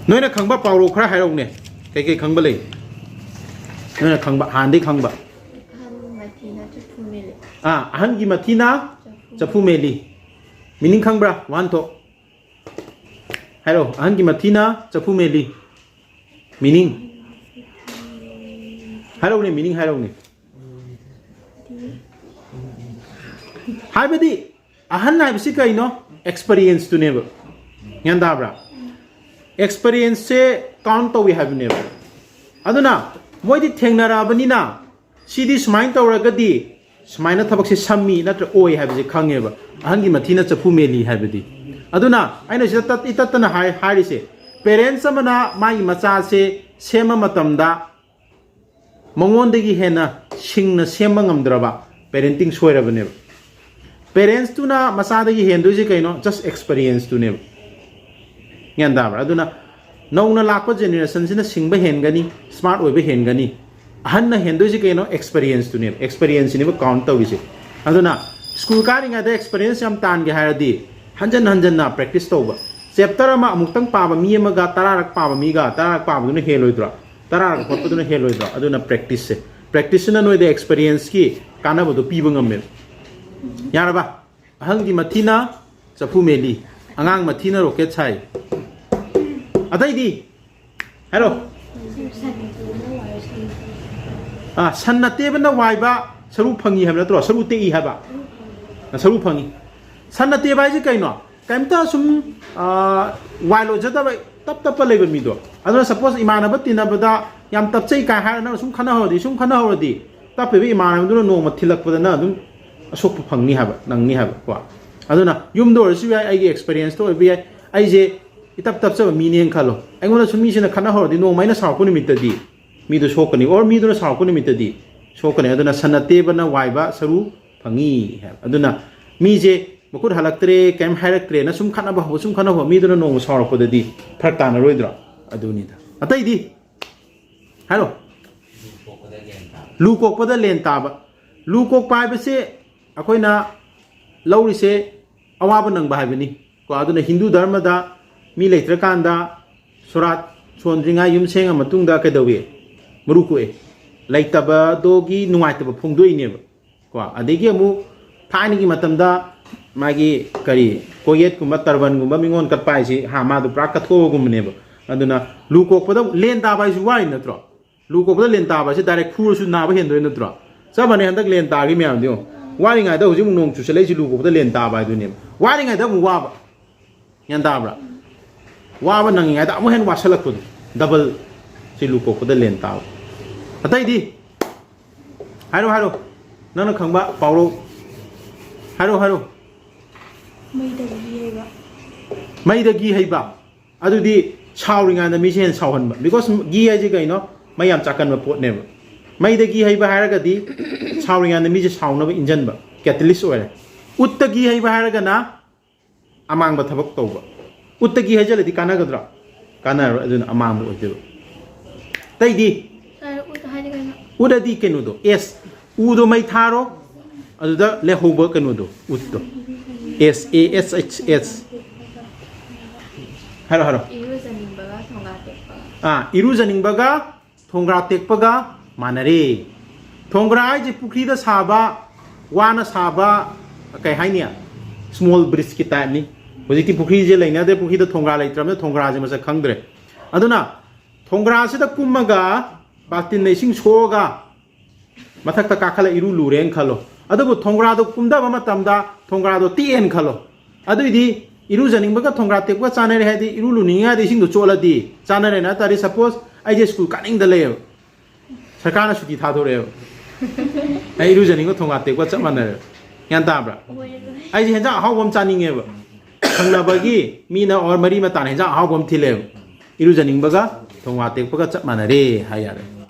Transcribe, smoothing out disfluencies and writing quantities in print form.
ꯅꯣꯏꯅ ꯈꯪꯕ ꯄꯥꯎꯔꯧ ꯈꯔ ꯍꯥꯏꯔꯛꯎꯅꯦ ꯀꯩꯀꯩ ꯈꯪꯕ ꯂꯩ ꯅꯣꯏꯅ ꯈꯪꯕ ꯍꯥꯟꯅꯗꯩ ꯈꯪꯕ ꯑꯍꯟꯒꯤ ꯃꯊꯤꯅ ꯆꯐꯨ ꯃꯦꯜꯂꯤ ꯃꯤꯅꯤꯡ ꯈꯪꯕ꯭ꯔꯥ ꯋꯥꯍꯟꯊꯣꯛ ꯍꯥꯏꯔꯣ ꯑꯍꯟꯒꯤ ꯃꯊꯤꯅ ꯆꯐꯨ ꯃꯦꯜꯂꯤ ꯃꯤꯅꯤꯡ ꯍꯥꯏꯔꯛꯎꯅꯦ ꯃꯤꯅꯤꯡ ꯍꯥꯏꯔꯛꯎꯅꯦ ꯍꯥꯏꯕꯗꯤ ꯑꯍꯟ ꯍꯥꯏꯕꯁꯤ ꯀꯩꯅꯣ ꯑꯦꯛꯁꯄꯤꯔꯤꯌꯦꯟꯁꯇꯨꯅꯦꯕ ꯒ꯭ꯌꯥꯟ ꯇꯥꯕ꯭ꯔꯥ ꯑꯦꯛꯁꯄꯤꯔꯤꯌꯦꯟꯁꯁꯦ ꯀꯥꯎꯟ ꯇꯧꯏ ꯍꯥꯏꯕꯅꯦꯕ ꯑꯗꯨꯅ ꯃꯣꯏꯗꯤ ꯊꯦꯡꯅꯔꯛꯑꯕꯅꯤꯅ ꯁꯤꯗꯤ ꯁꯨꯃꯥꯏꯅ ꯇꯧꯔꯒꯗꯤ ꯁꯨꯃꯥꯏꯅ ꯊꯕꯛꯁꯦ ꯁꯝꯃꯤ ꯅꯠꯇ꯭ꯔ ꯑꯣꯏ ꯍꯥꯏꯕꯁꯦ ꯈꯪꯉꯦꯕ ꯑꯍꯟꯒꯤ ꯃꯊꯤꯅ ꯆꯐꯨ ꯃꯦꯜꯂꯤ ꯍꯥꯏꯕꯗꯤ ꯑꯗꯨꯅ ꯑꯩꯅ ꯁꯤꯗ ꯏꯇꯠꯇꯅ ꯍꯥꯏꯔꯤꯁꯦ ꯄꯦꯔꯦꯟꯁ ꯑꯃꯅ ꯃꯥꯒꯤ ꯃꯆꯥꯁꯦ ꯁꯦꯝꯕ ꯃꯇꯝꯗ ꯃꯉꯣꯟꯗꯒꯤ ꯍꯦꯟꯅ ꯁꯤꯡꯅ ꯁꯦꯝꯕ ꯉꯝꯗ꯭ꯔꯕ ꯄꯦꯔꯦꯟꯇꯤꯡ ꯁꯣꯏꯔꯕꯅꯦꯕ ꯄꯦꯔꯦꯟꯁꯇꯨꯅ ꯃꯆꯥꯗꯒꯤ ꯍꯦꯟꯗꯣꯏꯁꯦ ꯀꯩꯅꯣ ꯖꯁ ꯑꯦꯛꯁꯄꯤꯔꯤꯌꯦꯟꯁꯇꯨꯅꯦꯕ ꯒ꯭ꯌꯥꯟ ꯇꯥꯕ꯭ꯔꯥ ꯑꯗꯨꯅ ꯅꯧꯅ ꯂꯥꯛꯄ ꯖꯦꯅꯦꯔꯦꯁꯟꯁꯤꯅ ꯁꯤꯡꯕ ꯍꯦꯟꯒꯅꯤ ꯁ꯭ꯃꯥꯔꯠ ꯑꯣꯏꯕ ꯍꯦꯟꯒꯅꯤ ꯑꯍꯟꯅ ꯍꯦꯟꯗꯣꯏꯁꯦ ꯀꯩꯅꯣ ꯑꯦꯛꯁꯄꯤꯔꯤꯌꯦꯟꯁꯇꯨꯅꯦꯕ ꯑꯦꯛꯁꯄꯤꯔꯤꯌꯦꯟꯁꯁꯤꯅꯦꯕ ꯀꯥꯎꯟ ꯇꯧꯔꯤꯁꯦ ꯑꯗꯨꯅ ꯁ꯭ꯀꯨꯜ ꯀꯥꯔꯤꯉꯩꯗ ꯑꯦꯛꯁꯄꯤꯔꯤꯌꯦꯟꯁ ꯌꯥꯝ ꯇꯥꯟꯒꯦ ꯍꯥꯏꯔꯗꯤ ꯍꯟꯖꯟ ꯍꯟꯖꯟꯅ ꯄ꯭ꯔꯦꯛꯇꯤꯁ ꯇꯧꯕ ꯆꯦꯞꯇꯔ ꯑꯃ ꯑꯃꯨꯛꯇꯪ ꯄꯥꯕ ꯃꯤ ꯑꯃꯒ ꯇꯔꯥꯔꯛ ꯄꯥꯕ ꯃꯤꯒ ꯇꯔꯥꯔꯛ ꯄꯥꯕꯗꯨꯅ ꯍꯦꯜꯂꯣꯏꯗ꯭ꯔꯣ ꯇꯔꯥꯔꯛ ꯍꯣꯠꯄꯗꯨꯅ ꯍꯦꯜꯂꯣꯏꯗ꯭ꯔꯣ ꯑꯗꯨꯅ ꯄ꯭ꯔꯦꯛꯇꯤꯁꯁꯦ ꯄ꯭ꯔꯦꯛꯇꯤꯁꯁꯤꯅ ꯅꯣꯏꯗ ꯑꯦꯛꯁꯄꯤꯔꯤꯌꯦꯟꯁꯀꯤ ꯀꯥꯟꯅꯕꯗꯣ ꯄꯤꯕ ꯉꯝꯃꯦꯕ ꯌꯥꯔꯕ ꯑꯍꯜꯒꯤ ꯃꯊꯤꯅ ꯆꯐꯨ ꯃꯦꯜꯂꯤ ꯑꯉꯥꯡ ꯃꯊꯤꯅ ꯔꯣꯀꯦꯠ ꯁꯥꯏ ꯑꯇꯩꯗꯤ ꯍꯥꯏꯔꯣ ꯁꯟꯅ ꯇꯦꯕꯅ ꯋꯥꯏꯕ ꯁꯔꯨ ꯐꯪꯉꯤ ꯍꯥꯏꯕ ꯅꯠꯇ꯭ꯔꯣ ꯁꯔꯨ ꯇꯦꯛꯏ ꯍꯥꯏꯕ ꯁꯔꯨ ꯐꯪꯉꯤ ꯁꯟꯅ ꯇꯦꯕ ꯍꯥꯏꯁꯦ ꯀꯩꯅꯣ ꯀꯩꯝꯇ ꯁꯨꯝ ꯋꯥꯏ ꯂꯣꯏꯖꯗꯕ ꯇꯞ ꯇꯞꯄ ꯂꯩꯕ ꯃꯤꯗꯣ ꯑꯗꯨꯅ ꯁꯄꯣꯁ ꯏꯃꯥꯟꯅꯕ ꯇꯤꯟꯅꯕꯗ ꯌꯥꯝ ꯇꯞꯆꯩ ꯀꯥꯏ ꯍꯥꯏꯔꯒ ꯁꯨꯝ ꯈꯟꯅꯍꯧꯔꯗꯤ ꯇꯞꯄꯤꯕ ꯏꯃꯥꯟꯅꯕꯗꯨꯅ ꯅꯣꯡꯃ ꯊꯤꯜꯂꯛꯄꯗꯅ ꯑꯗꯨꯝ ꯑꯁꯣꯛꯄ ꯐꯪꯅꯤ ꯍꯥꯏꯕ ꯅꯪꯅꯤ ꯍꯥꯏꯕ ꯀꯣ ꯑꯗꯨꯅ ꯌꯨꯝꯗ ꯑꯣꯏꯔꯁꯨ ꯌꯥꯏ ꯑꯩꯒꯤ ꯑꯦꯛꯁꯄꯤꯔꯤꯌꯦꯟꯁꯇ ꯑꯣꯏꯕ ꯌꯥꯏ ꯑꯩꯁꯦ ꯏꯇꯞ ꯇꯞꯆꯕ ꯃꯤꯅꯦꯅ ꯈꯜꯂꯣ ꯑꯩꯉꯣꯟꯗꯁꯨ ꯃꯤꯁꯤꯅ ꯈꯟꯅꯍꯧꯔꯗꯤ ꯅꯣꯡꯃ ꯑꯩꯅ ꯁꯥꯎꯔꯛꯄ ꯅꯨꯃꯤꯠꯇꯗꯤ ꯃꯤꯗꯨ ꯁꯣꯛꯀꯅꯤ ꯑꯣꯔ ꯃꯤꯗꯨꯅ ꯁꯥꯎꯔꯛꯄ ꯅꯨꯃꯤꯠꯇꯗꯤ ꯁꯣꯛꯀꯅꯤ ꯑꯗꯨꯅ ꯁꯟꯅ ꯇꯦꯕꯅ ꯋꯥꯏꯕ ꯁꯔꯨ ꯐꯪꯉꯤ ꯍꯥꯏꯕ ꯑꯗꯨꯅ ꯃꯤꯁꯦ ꯃꯈꯨꯠ ꯍꯜꯂꯛꯇ꯭रे ꯀꯩꯝ ꯍꯥꯏꯔꯛꯇ꯭ꯔꯦꯅ ꯁꯨꯝ ꯈꯟꯅꯕ ꯃꯤꯗꯨꯅ ꯅꯣꯡꯃ ꯁꯥꯎꯔꯛꯄꯗꯗꯤ ꯐꯔꯛ ꯇꯥꯅꯔꯣꯏꯗ꯭ꯔꯣ ꯑꯗꯨꯅꯤꯗ ꯑꯇꯩꯗꯤ ꯍꯥꯏꯔꯣ ꯂꯨ ꯀꯣꯛꯄꯗ ꯂꯦꯟ ꯇꯥꯕ ꯂꯨ ꯀꯣꯛꯄ ꯍꯥꯏꯕꯁꯦ ꯑꯩꯈꯣꯏꯅ ꯂꯧꯔꯤꯁꯦ ꯑꯋꯥꯕ ꯅꯪꯕ ꯍꯥꯏꯕꯅꯤ ꯀꯣ ꯑꯗꯨꯅ ꯍꯤꯟꯗꯨ ꯙꯔꯃꯗ ꯃꯤ ꯂꯩꯇ꯭ꯔꯀꯥꯟꯗ ꯁꯣꯔꯥꯠ ꯁꯣꯟꯗ꯭ꯔꯤꯉꯩ ꯌꯨꯝ ꯁꯦꯡꯉ ꯃꯇꯨꯡꯗ ꯀꯩꯗꯧꯏ ꯃꯔꯨ ꯀꯣꯛꯑꯦ ꯂꯩꯇꯕꯗꯨꯒꯤ ꯅꯨꯡꯉꯥꯏꯇꯕ ꯐꯣꯡꯗꯣꯛꯏꯅꯦꯕ ꯀꯣ ꯑꯗꯒꯤ ꯑꯃꯨꯛ ꯊꯥꯏꯅꯒꯤ ꯃꯇꯝꯗ ꯃꯥꯒꯤ ꯀꯔꯤ ꯀꯣꯌꯦꯠꯀꯨꯝꯕ ꯇꯔꯕꯟꯒꯨꯝꯕ ꯃꯤꯉꯣꯟ ꯀꯠꯄ ꯍꯥꯏꯁꯤ ꯃꯥꯗꯨ ꯄꯨꯔꯥ ꯀꯠꯊꯣꯛꯑꯒꯨꯝꯕꯅꯦꯕ ꯑꯗꯨꯅ ꯂꯨ ꯀꯣꯛꯄꯗ ꯂꯦꯟ ꯇꯥꯕ ꯍꯥꯏꯁꯤ ꯋꯥꯔꯤ ꯅꯠꯇ꯭ꯔꯣ ꯂꯨ ꯀꯣꯛꯄꯗ ꯂꯦꯟ ꯇꯥꯕ ꯍꯥꯏꯁꯤ ꯗꯥꯏꯔꯦꯛ ꯐꯨꯔꯁꯨ ꯅꯥꯕ ꯍꯦꯟꯗꯣꯏ ꯅꯠꯇ꯭ꯔꯣ ꯆꯞ ꯃꯥꯟꯅꯩ ꯍꯟꯗꯛ ꯂꯦꯟ ꯇꯥꯈꯤ ꯃꯌꯥꯝꯗꯤ ꯌꯦꯡꯉꯣ ꯋꯥꯔꯤꯉꯩꯗ ꯍꯧꯖꯤꯛ ꯑꯃꯨꯛ ꯅꯣꯡ ꯆꯨꯁꯜꯂꯛꯏꯁꯤ ꯂꯨ ꯀꯣꯛꯄꯗ ꯂꯦꯟ ꯇꯥꯕ ꯍꯥꯏꯗꯨꯅꯦꯕ ꯋꯥꯔꯤꯉꯩꯗ ꯑꯃꯨꯛ ꯋꯥꯕ ꯒ꯭ꯌꯥꯟ ꯇꯥꯕ꯭ꯔꯥ 와봐 ꯅꯪꯉꯤꯉꯩꯗ ꯑꯃꯨꯛ ꯍꯦꯟꯅ ꯋꯥꯁꯜꯂꯛꯄꯗꯣ ꯗꯕꯜ ꯁꯤ ꯂꯨ ꯀꯣꯛꯄꯗ ꯂꯦꯟ ꯇꯥꯕ ꯑꯇꯩꯗꯤ ꯍꯥꯏꯔꯣ ꯅꯪꯅ ꯈꯪꯕ ꯄꯥꯎꯔꯧ ꯍꯥꯏꯔꯣ ꯃꯩꯗ ꯘꯤ ꯍꯩꯕ ꯑꯗꯨꯗꯤ ꯁꯥꯎꯔꯤꯉꯩꯗ ꯃꯤꯁꯦ ꯍꯦꯟꯅ ꯁꯥꯎꯍꯟꯕ ꯕꯤꯀꯣꯁ ꯘꯤ ꯍꯥꯏꯁꯤ ꯀꯩꯅꯣ ꯃꯩ ꯌꯥꯝ ꯆꯥꯛꯀꯟꯕ ꯄꯣꯠꯅꯦꯕ ꯃꯩꯗ ꯘꯤ ꯍꯩꯕ ꯍꯥꯏꯔꯒꯗꯤ ꯁꯥꯎꯔꯤꯉꯩꯗ ꯃꯤꯁꯦ ꯁꯥꯎꯅꯕ ꯏꯟꯖꯟꯕ ꯀꯦꯇलिꯁ ꯑꯣꯏꯔꯦ ꯎꯠꯇ ꯘꯤ ꯍꯩꯕ ꯍꯥꯏꯔꯒꯅ ꯑꯃꯥꯡꯕ ꯊꯕꯛ ꯇꯧꯕ ꯎꯠꯇ ꯘꯤ ꯍꯩꯖꯜꯂꯗꯤ ꯀꯥꯟꯅꯒꯗ꯭ꯔꯥ ꯀꯥꯟꯅꯔꯣꯏ ꯑꯗꯨꯅ ꯑꯃꯥꯡꯕ ꯑꯣꯏꯗꯣꯏꯕ ꯑꯇꯩꯗꯤ ꯎꯗꯗꯤ ꯀꯩꯅꯣꯗꯣ ꯑꯦꯁ ꯎꯗꯣ ꯃꯩ ꯊꯥꯔꯣ ꯑꯗꯨꯗ ꯂꯩꯍꯧꯕ ꯀꯩꯅꯣꯗꯣ ꯎꯠꯇꯣ ꯑꯦꯁ ꯑꯦ ꯑꯦꯁ ꯑꯩꯆ ꯑꯦꯁ ꯍꯥꯏꯔꯣ 이루ꯖꯅꯤꯡꯕꯒ ꯊꯣꯡꯒ꯭ꯔꯥ ꯇꯦꯛꯄꯒ ꯃꯥꯟꯅꯔꯦ ꯊꯣꯡꯒ꯭ꯔꯥ ꯍꯥꯏꯁꯦ ꯄꯨꯈ꯭ꯔꯤꯗ ꯁꯥꯕ ꯋꯥꯅ ꯁꯥꯕ ꯀꯩ ꯍꯥꯏꯅꯤ ꯁ꯭ꯃꯣꯜ ꯕ꯭ꯔꯤꯖꯀꯤ ꯇꯥꯏꯞꯅꯤ ꯍꯧꯖꯤꯛꯇꯤ ꯄꯨꯈ꯭ꯔꯤꯁꯦ ꯂꯩꯅꯗ꯭ꯔꯦ ꯄꯨꯈ꯭ꯔꯤꯗ ꯊꯣꯡꯒ꯭ꯔꯥ ꯂꯩꯇ꯭ꯔꯕꯅꯤꯅ ꯊꯣꯡꯒ꯭ꯔꯥꯁꯦ ꯃꯁꯛ ꯈꯪꯗ꯭ꯔꯦ ꯑꯗꯨꯅ ꯊꯣꯡꯒ꯭ꯔꯥꯁꯤꯗ ꯀꯨꯝꯃꯒ ꯕꯥꯜꯇꯤꯟꯅ ꯏꯁꯤꯡ ꯁꯣꯛꯑꯒ ꯃꯊꯛꯇ ꯀꯥꯈꯠꯂ ꯏꯔꯨ ꯂꯨꯔꯦꯅ ꯈꯜꯂꯣ ꯑꯗꯨꯕꯨ ꯊꯣꯡꯒ꯭ꯔꯥꯗꯣ ꯀꯨꯝꯗꯕ ꯃꯇꯝꯗ ꯊꯣꯡꯒ꯭ꯔꯥꯗꯣ ꯇꯦꯛꯑꯦꯅ ꯈꯜꯂꯣ ꯑꯗꯨꯏꯗꯤ 이루ꯖꯅꯤꯡꯕꯒ ꯊꯣꯡꯒ꯭ꯔꯥ ꯇꯦꯛꯄꯒ ꯆꯥꯅꯔꯦ ꯍꯥꯏꯗꯤ 이루 ꯂꯨꯅꯤꯡꯉꯥꯏꯗ ꯏꯁꯤꯡꯗꯣ ꯆꯣꯠꯂꯗꯤ ꯆꯥꯅꯔꯦ ꯅꯠꯇ꯭ꯔꯗꯤ ꯁꯄꯣꯁ ꯑꯩꯁꯦ ꯁ꯭ꯀꯨꯜ ꯀꯥꯅꯤꯡꯗ ꯂꯩꯌꯦꯕ ꯁꯔꯀꯥꯔꯅ ꯁꯨꯇꯤ ꯊꯥꯗꯣꯔꯛꯑꯦꯕ ꯑꯩ 이루ꯖꯅꯤꯡꯕ ꯊꯣꯡꯒ꯭ꯔꯥ ꯇꯦꯛꯄ ꯆꯞ ꯃꯥꯟꯅꯔꯦꯕ ꯒ꯭ꯌꯥꯟ ꯇꯥꯕ꯭ꯔꯥ ꯑꯩꯁꯦ ꯍꯦꯟꯖꯥꯡ ꯑꯍꯥꯎꯕ ꯑꯃ ꯆꯥꯅꯤꯡꯉꯦꯕ ꯊꯪꯅꯕꯒꯤ ꯃꯤꯅ ꯑꯣꯔ ꯃꯔꯤ ꯃꯇꯥꯅ ꯍꯦꯟꯖꯥꯡ ꯑꯍꯥꯎꯕ ꯑꯃ ꯊꯤꯜꯂꯦꯕ 이루ꯖꯅꯤꯡꯕꯒ ꯊꯣꯡꯒ꯭ꯔꯥ ꯇꯦꯛꯄꯒ ꯆꯞ ꯃꯥꯟꯅꯔꯦ ꯍꯥꯏ ꯌꯥꯔꯦ